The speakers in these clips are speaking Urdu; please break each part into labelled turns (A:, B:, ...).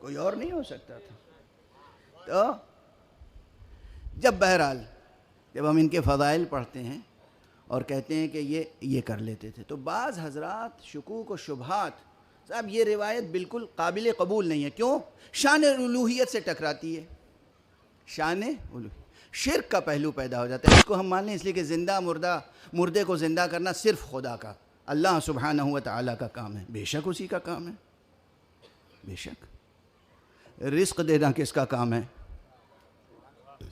A: کوئی اور نہیں ہو سکتا تھا. تو جب بہرحال جب ہم ان کے فضائل پڑھتے ہیں اور کہتے ہیں کہ یہ کر لیتے تھے، تو بعض حضرات شکوک و شبہات، صاحب یہ روایت بالکل قابل قبول نہیں ہے. کیوں؟ شان الوہیت سے ٹکراتی ہے. شان الوہیت، شرک کا پہلو پیدا ہو جاتا ہے. اس کو ہم مان لیں اس لیے کہ زندہ مردے کو زندہ کرنا صرف خدا کا، اللہ سبحانہ و تعالیٰ کا کام ہے. بے شک اسی کا کام ہے، بے شک. رزق دینا کس کا کام ہے؟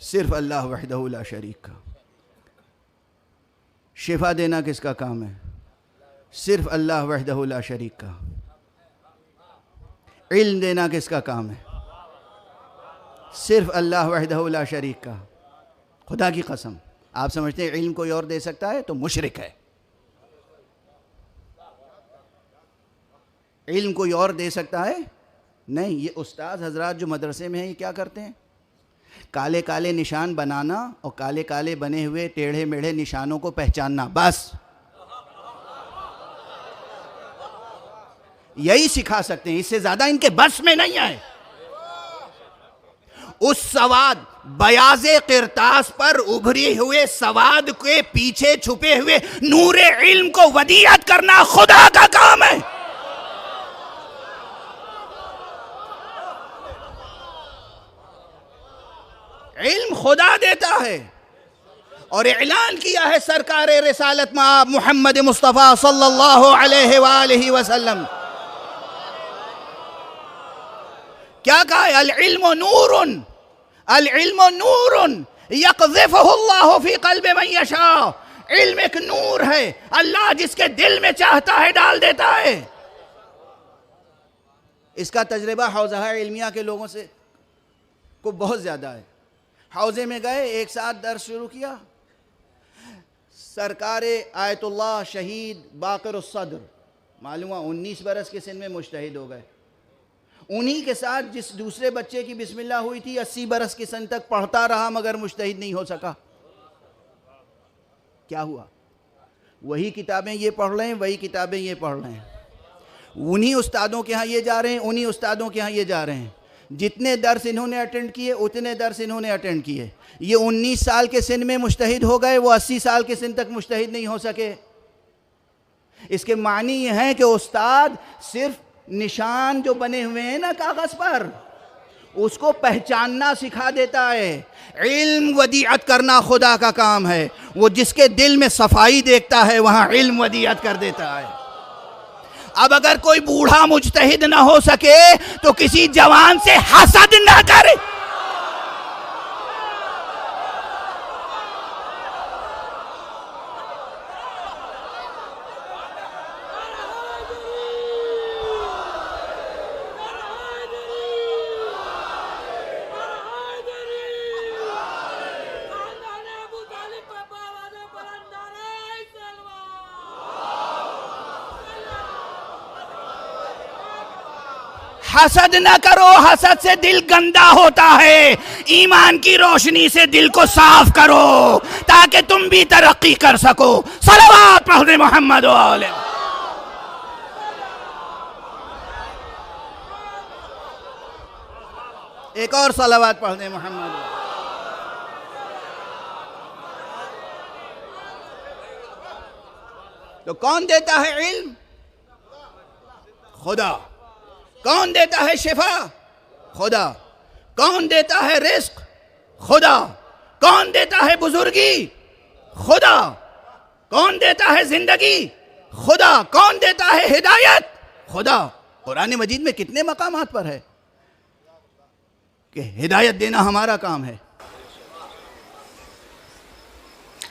A: صرف اللہ وحدہ لا شریک کا. شفا دینا کس کا کام ہے؟ صرف اللہ وحدہ لا شریک کا. علم دینا کس کا کام ہے؟ صرف اللہ وحدہ لا شریک کا. خدا کی قسم، آپ سمجھتے ہیں علم کوئی اور دے سکتا ہے تو مشرک ہے. علم کوئی اور دے سکتا ہے؟ نہیں. یہ استاد حضرات جو مدرسے میں ہیں یہ کیا کرتے ہیں؟ کالے کالے نشان بنانا اور کالے کالے بنے ہوئے ٹیڑھے میڑھے نشانوں کو پہچاننا، بس یہی سکھا سکتے ہیں. اس سے زیادہ ان کے بس میں نہیں آئے. اس سواد بیاض قرطاس پر ابھری ہوئے سواد کے پیچھے چھپے ہوئے نور علم کو ودیعت کرنا خدا کا کام ہے. علم خدا دیتا ہے، اور اعلان کیا ہے سرکار رسالت مآب محمد مصطفیٰ صلی اللہ علیہ وآلہ وسلم. کیا کہا ہے؟ العلم نور، العلم نور یقذفہ اللہ فی قلب من یشاء. علم ایک نور ہے، اللہ جس کے دل میں چاہتا ہے ڈال دیتا ہے. اس کا تجربہ حوزہ علمیہ کے لوگوں سے کو بہت زیادہ ہے. حوزے میں گئے، ایک ساتھ درس شروع کیا. سرکار آیت اللہ شہید باقر الصدر، معلوم ہوا 19 برس کے سن میں مجتہد ہو گئے. انہی کے ساتھ جس دوسرے بچے کی بسم اللہ ہوئی تھی 80 برس کے سن تک پڑھتا رہا مگر مجتہد نہیں ہو سکا. کیا ہوا؟ وہی کتابیں یہ پڑھ رہے ہیں، وہی کتابیں یہ پڑھ رہے ہیں، انہی استادوں کے ہاں یہ جا رہے ہیں، انہی استادوں کے ہاں یہ جا رہے ہیں. جتنے درس انہوں نے اٹینڈ کیے اتنے درس انہوں نے اٹینڈ کیے. یہ 19 سال کے سن میں مجتہد ہو گئے، وہ 80 سال کے سن تک مجتہد نہیں ہو سکے. اس کے معنی یہ ہیں کہ استاد صرف نشان جو بنے ہوئے ہیں نا کاغذ پر، اس کو پہچاننا سکھا دیتا ہے. علم ودیعت کرنا خدا کا کام ہے. وہ جس کے دل میں صفائی دیکھتا ہے وہاں علم ودیعت کر دیتا ہے. اب اگر کوئی بوڑھا مجتہد نہ ہو سکے تو کسی جوان سے حسد نہ کرے. حسد نہ کرو، حسد سے دل گندا ہوتا ہے. ایمان کی روشنی سے دل کو صاف کرو تاکہ تم بھی ترقی کر سکو. صلوات پڑھ دے محمد و آلہ. ایک اور صلوات پڑھ دے محمد. تو کون دیتا ہے علم؟ خدا. کون دیتا ہے شفا؟ خدا. کون دیتا ہے رزق؟ خدا. کون دیتا ہے بزرگی؟ خدا. کون دیتا ہے زندگی؟ خدا. کون دیتا ہے ہدایت؟ خدا. قرآن مجید میں کتنے مقامات پر ہے کہ ہدایت دینا ہمارا کام ہے،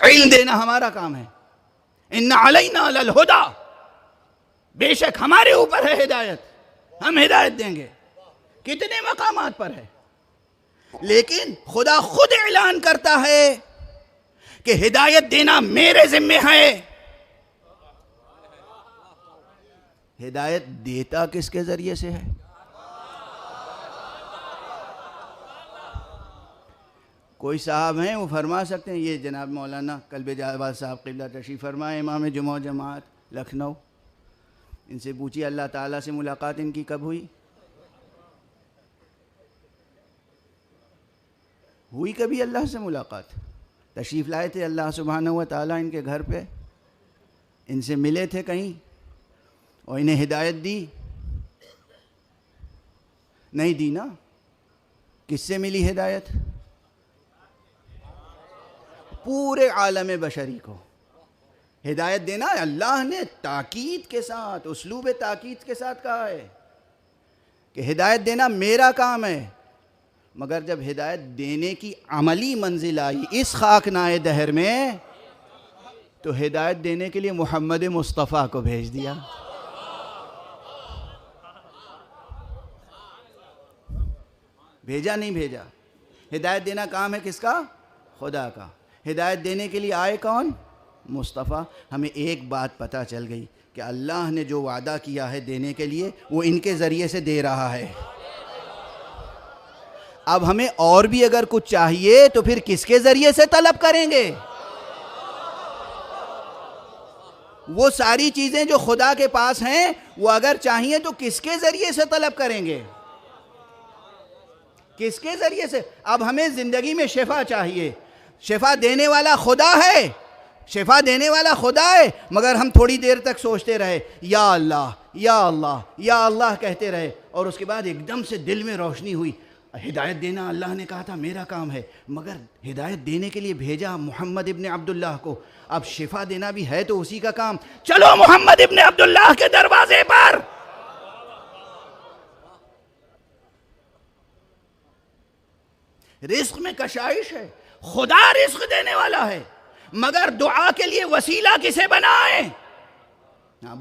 A: علم دینا ہمارا کام ہے. ان علینا للہدی، بے شک ہمارے اوپر ہے ہدایت، ہم ہدایت دیں گے. کتنے مقامات پر ہے. لیکن خدا خود اعلان کرتا ہے کہ ہدایت دینا میرے ذمہ ہے. ہدایت دیتا کس کے ذریعے سے ہے؟ کوئی صاحب ہیں وہ فرما سکتے ہیں؟ یہ جناب مولانا قلب جاوید صاحب قبلہ تشریف فرمائے، امام جمعہ جماعت لکھنؤ. ان سے پوچھیے اللہ تعالیٰ سے ملاقات ان کی کب ہوئی؟ ہوئی کبھی اللہ سے ملاقات؟ تشریف لائے تھے اللہ سبحانہ و تعالیٰ ان کے گھر پہ، ان سے ملے تھے کہیں اور انہیں ہدایت دی؟ نہیں دی نا۔ کس سے ملی ہدایت؟ پورے عالم بشری کو ہدایت دینا اللہ نے تاکید کے ساتھ، اسلوب تاکید کے ساتھ کہا ہے کہ ہدایت دینا میرا کام ہے۔ مگر جب ہدایت دینے کی عملی منزل آئی اس خاکنائے دہر میں، تو ہدایت دینے کے لیے محمد مصطفیٰ کو بھیج دیا۔ بھیجا نہیں بھیجا؟ ہدایت دینا کام ہے کس کا؟ خدا کا۔ ہدایت دینے کے لیے آئے کون؟ مصطفیٰ۔ ہمیں ایک بات پتہ چل گئی کہ اللہ نے جو وعدہ کیا ہے دینے کے لیے وہ ان کے ذریعے سے دے رہا ہے۔ اب ہمیں اور بھی اگر کچھ چاہیے تو پھر کس کے ذریعے سے طلب کریں گے؟ وہ ساری چیزیں جو خدا کے پاس ہیں وہ اگر چاہیے تو کس کے ذریعے سے طلب کریں گے؟ کس کے ذریعے سے؟ اب ہمیں زندگی میں شفا چاہیے، شفا دینے والا خدا ہے، شفا دینے والا خدا ہے، مگر ہم تھوڑی دیر تک سوچتے رہے یا اللہ یا اللہ یا اللہ کہتے رہے، اور اس کے بعد ایک دم سے دل میں روشنی ہوئی، ہدایت دینا اللہ نے کہا تھا میرا کام ہے، مگر ہدایت دینے کے لیے بھیجا محمد ابن عبداللہ کو، اب شفا دینا بھی ہے تو اسی کا کام، چلو محمد ابن عبداللہ کے دروازے پر۔ رزق میں کشائش ہے، خدا رزق دینے والا ہے، مگر دعا کے لیے وسیلہ کسے بنائے؟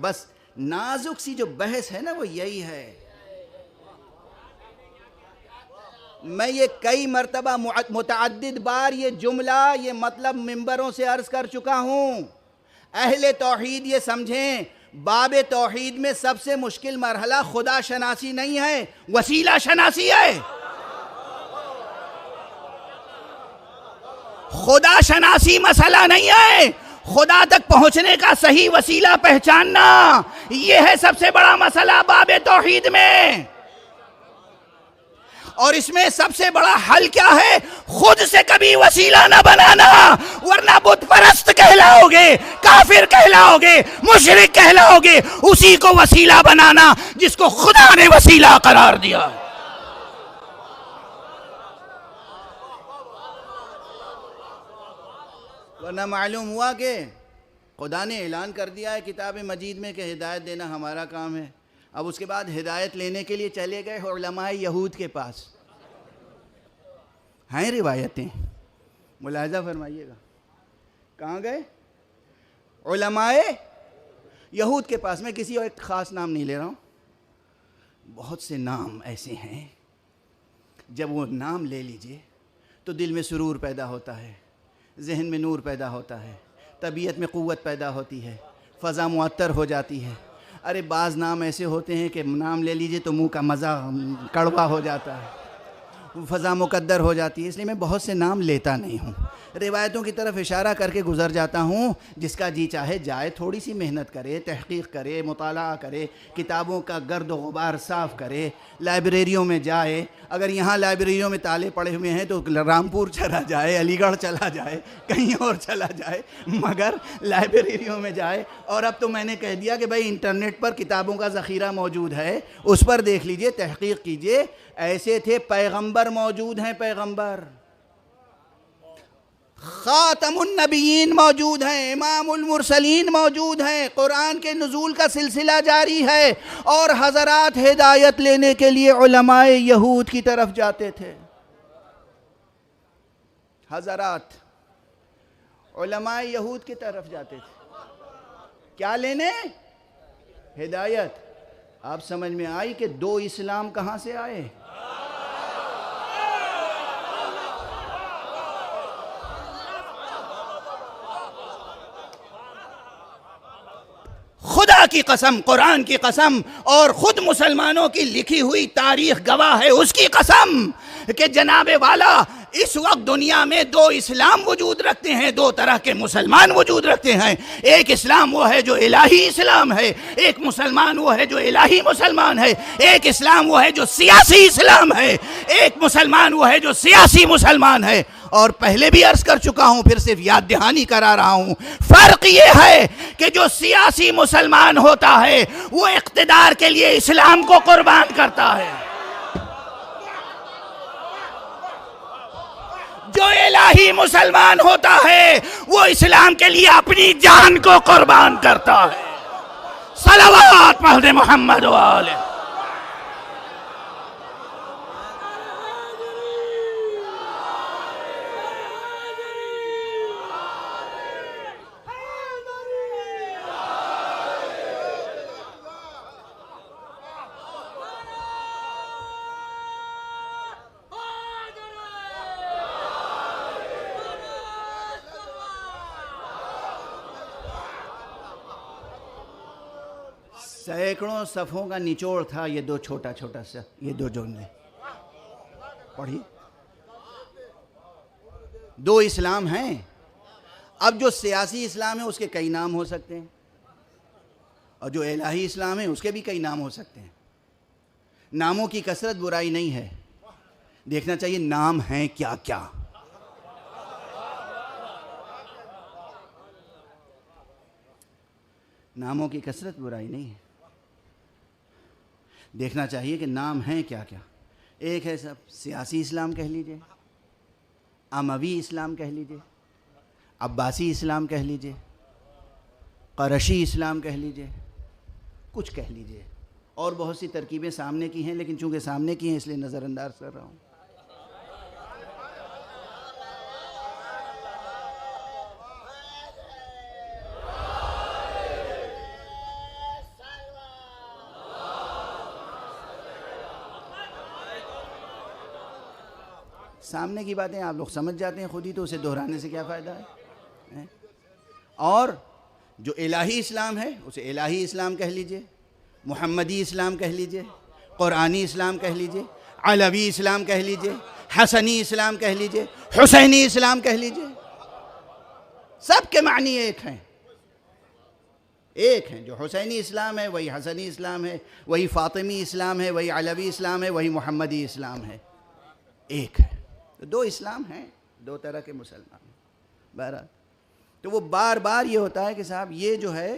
A: بس نازک سی جو بحث ہے نا وہ یہی ہے۔ میں یہ کئی مرتبہ متعدد بار یہ جملہ، یہ مطلب ممبروں سے عرض کر چکا ہوں۔ اہل توحید یہ سمجھیں، باب توحید میں سب سے مشکل مرحلہ خدا شناسی نہیں ہے، وسیلہ شناسی ہے۔ خدا شناسی مسئلہ نہیں ہے، خدا تک پہنچنے کا صحیح وسیلہ پہچاننا، یہ ہے سب سے بڑا مسئلہ باب توحید میں۔ اور اس میں سب سے بڑا حل کیا ہے؟ خود سے کبھی وسیلہ نہ بنانا، ورنہ بت پرست کہلاؤ گے، کافر کہلاؤ گے، مشرک کہلاؤ گے۔ اسی کو وسیلہ بنانا جس کو خدا نے وسیلہ قرار دیا۔ ورنہ معلوم ہوا کہ خدا نے اعلان کر دیا ہے کتاب مجید میں کہ ہدایت دینا ہمارا کام ہے۔ اب اس کے بعد ہدایت لینے کے لیے چلے گئے علماء یہود کے پاس۔ ہیں روایتیں، ملاحظہ فرمائیے گا، کہاں گئے؟ علماء یہود کے پاس۔ میں کسی اور ایک خاص نام نہیں لے رہا ہوں، بہت سے نام ایسے ہیں جب وہ نام لے لیجئے تو دل میں سرور پیدا ہوتا ہے، ذہن میں نور پیدا ہوتا ہے، طبیعت میں قوت پیدا ہوتی ہے، فضا معطر ہو جاتی ہے۔ ارے بعض نام ایسے ہوتے ہیں کہ نام لے لیجئے تو منہ کا مزہ کڑوا ہو جاتا ہے، فضا مقدر ہو جاتی ہے۔ اس لیے میں بہت سے نام لیتا نہیں ہوں، روایتوں کی طرف اشارہ کر کے گزر جاتا ہوں۔ جس کا جی چاہے جائے، تھوڑی سی محنت کرے، تحقیق کرے، مطالعہ کرے، کتابوں کا گرد و غبار صاف کرے، لائبریریوں میں جائے۔ اگر یہاں لائبریریوں میں تالے پڑے ہوئے ہیں تو رامپور چلا جائے، علی گڑھ چلا جائے، کہیں اور چلا جائے، مگر لائبریریوں میں جائے۔ اور اب تو میں نے کہہ دیا کہ بھائی انٹرنیٹ پر کتابوں کا ذخیرہ موجود ہے، اس پر دیکھ لیجئے، تحقیق کیجئے۔ ایسے تھے پیغمبر موجود ہیں، پیغمبر خاتم النبیین موجود ہیں، امام المرسلین موجود ہیں، قرآن کے نزول کا سلسلہ جاری ہے، اور حضرات ہدایت لینے کے لیے علماء یہود کی طرف جاتے تھے۔ حضرات علماء یہود کی طرف جاتے تھے، کیا لینے؟ ہدایت۔ آپ سمجھ میں آئی کہ دو اسلام کہاں سے آئے؟ خدا کی قسم، قرآن کی قسم، اور خود مسلمانوں کی لکھی ہوئی تاریخ گواہ ہے اس کی قسم کہ جناب والا اس وقت دنیا میں دو اسلام وجود رکھتے ہیں، دو طرح کے مسلمان وجود رکھتے ہیں۔ ایک اسلام وہ ہے جو الہی اسلام ہے، ایک مسلمان وہ ہے جو الہی مسلمان ہے، ایک اسلام وہ ہے جو سیاسی اسلام ہے، ایک مسلمان وہ ہے جو سیاسی مسلمان ہے۔ اور پہلے بھی عرض کر چکا ہوں، پھر صرف یاد دہانی کرا رہا ہوں، فرق یہ ہے کہ جو سیاسی مسلمان ہوتا ہے وہ اقتدار کے لیے اسلام کو قربان کرتا ہے، جو الہی مسلمان ہوتا ہے وہ اسلام کے لیے اپنی جان کو قربان کرتا ہے۔ صلوات پڑھ دے محمد و آلہ۔ سینکڑوں صفوں کا نچوڑ تھا یہ دو چھوٹا چھوٹا سا، یہ دو جملے پڑھی۔ دو اسلام ہیں، اب جو سیاسی اسلام ہے اس کے کئی نام ہو سکتے ہیں، اور جو الہی اسلام ہے اس کے بھی کئی نام ہو سکتے ہیں۔ ناموں کی کثرت برائی نہیں ہے، دیکھنا چاہیے نام ہیں کیا کیا۔ ناموں کی کثرت برائی نہیں ہے، دیکھنا چاہیے کہ نام ہیں کیا کیا۔ ایک ہے سب سیاسی اسلام کہہ لیجئے، اموی اسلام کہہ لیجئے، عباسی اسلام کہہ لیجئے، قرشی اسلام کہہ لیجئے، کچھ کہہ لیجئے، اور بہت سی ترکیبیں سامنے کی ہیں، لیکن چونکہ سامنے کی ہیں اس لیے نظر انداز کر رہا ہوں۔ سامنے کی باتیں آپ لوگ سمجھ جاتے ہیں خود ہی، تو اسے دہرانے سے کیا فائدہ ہے؟ اور جو الہی اسلام ہے اسے الہی اسلام کہہ لیجئے، محمدی اسلام کہہ لیجئے، قرآنی اسلام کہہ لیجئے، علوی اسلام کہہ لیجئے، حسنی اسلام کہہ لیجئے، حسینی اسلام کہہ لیجئے، سب کے معنی ایک ہیں، ایک ہیں۔ جو حسینی اسلام ہے وہی حسنی اسلام ہے، وہی فاطمی اسلام ہے، وہی علوی اسلام ہے، وہی محمدی اسلام ہے، ایک ہے۔ دو اسلام ہیں، دو طرح کے مسلمان ہیں۔ بہرحال تو وہ بار بار یہ ہوتا ہے کہ صاحب یہ جو ہے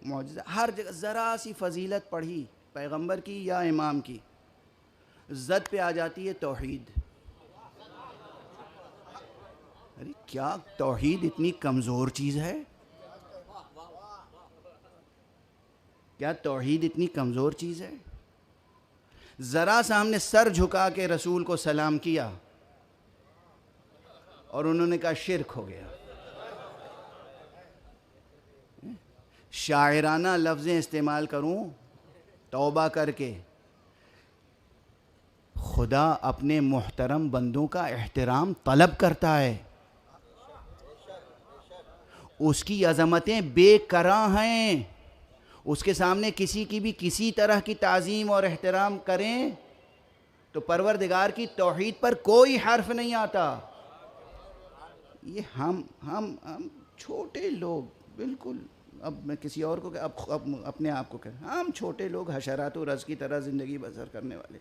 A: معجزہ، ہر جگہ ذرا سی فضیلت پڑھی پیغمبر کی یا امام کی، زد پہ آ جاتی ہے توحید۔ ارے کیا توحید اتنی کمزور چیز ہے؟ کیا توحید اتنی کمزور چیز ہے؟ ذرا سا ہم نے سر جھکا کے رسول کو سلام کیا اور انہوں نے کہا شرک ہو گیا۔ شاعرانہ لفظیں استعمال کروں توبہ کر کے، خدا اپنے محترم بندوں کا احترام طلب کرتا ہے، اس کی عظمتیں بے کراں ہیں، اس کے سامنے کسی کی بھی کسی طرح کی تعظیم اور احترام کریں تو پروردگار کی توحید پر کوئی حرف نہیں آتا۔ یہ ہم چھوٹے لوگ، بالکل، اب میں کسی اور کو اب اپنے آپ کو کہہ، ہم چھوٹے لوگ حشرات و رز کی طرح زندگی بسر کرنے والے،